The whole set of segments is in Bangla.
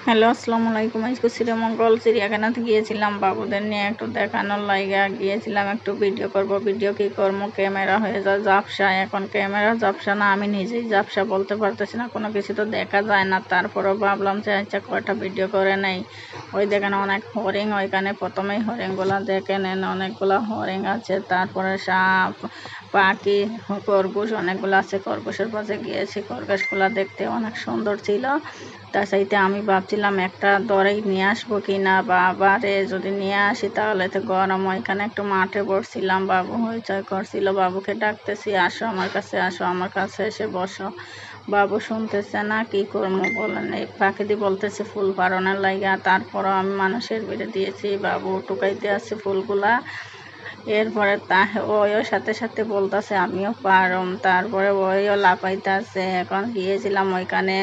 হ্যালো, আসসালামু আলাইকুম। আজকে শ্রীমঙ্গল চিড়িয়াখানাতে গিয়েছিলাম বাবুদের নিয়ে একটু দেখানোর লাইগা গিয়েছিলাম। একটু ভিডিও করব। ভিডিও কি করবো, ক্যামেরা হয়ে যায় ঝাপসা। এখন ক্যামেরা ঝাপসা না, আমি নিজেই ঝাপসা, বলতে পারতেছি না, কোনো কিছু তো দেখা যায় না। তারপরেও ভাবলাম যে আচ্ছা কয়টা ভিডিও করে নেই। ওই দেখেন অনেক হরিণ, ওইখানে প্রথমেই হরিণগুলা দেখে নেন, অনেকগুলা হরিণ আছে। তারপরে সাপ, পাখি, খরগোশ অনেকগুলো আছে। খরগোশের পাশে গিয়েছি, খরগোশগুলা দেখতে অনেক সুন্দর ছিল। তার সাথে আমি ভাবছিলাম একটা ধরেই নিয়ে আসবো কিনা, বা আবারে যদি নিয়ে আসি তাহলে তো গরম। ওইখানে একটু মাঠে বসছিলাম, বাবু হইচই করছিল, বাবুকে ডাকতেছি আসো আমার কাছে, আসো আমার কাছে এসে বসো। বাবু শুনতেছে না, কি করবো বলেন। এই পাখিদি বলতেছে ফুল পারনের লাইগা, তারপরও আমি মানুষের বেড়ে দিয়েছি, বাবু টুকাইতে আছে ফুলগুলা। এরপরে ওইও সাথে সাথে বলতেছে আমিও পারম। তারপরে ওইও লাফাইতেছে। এখন গিয়েছিলাম ওইখানে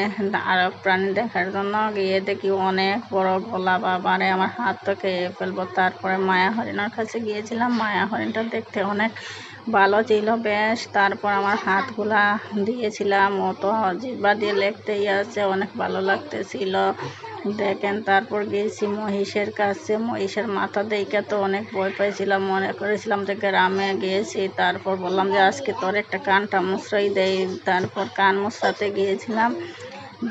আরব প্রাণী দেখার জন্য, গিয়ে দেখি অনেক বড় গলা, বাবারে আমার হাত তো খেয়ে ফেলবো। তারপরে মায়া হরিণের কাছে গিয়েছিলাম, মায়া হরিণটা দেখতে অনেক ভালো ছিল বেশ। তারপর আমার হাতগুলা দিয়েছিলাম, ও তো জিহ্বা দিয়ে লেখতেই আছে, অনেক ভালো লাগতেছিল দেখেন। তারপর গিয়েছি মহিষের কাছে, মহিষের মাথা দেখে তো অনেক ভয় পাইছিলাম, মনে করেছিলাম যে গ্রামে গিয়েছি। তারপর বললাম যে আজকে তোর একটা কানটা মুচড়াই দেই। তারপর কান মুচড়াতে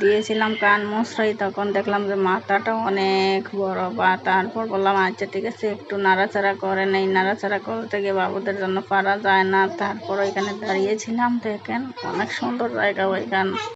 দিয়েছিলাম কান মুচড়াই, তখন দেখলাম যে মাথাটা অনেক বড়। বা তারপর বললাম আচ্ছা ঠিক আছে, একটু নাড়াচাড়া করে নেই। নাড়াচাড়া করতে গিয়ে বাবুদের জন্য পারা যায় না। তারপর ওইখানে দাঁড়িয়েছিলাম, দেখেন অনেক সুন্দর জায়গা ওইখান।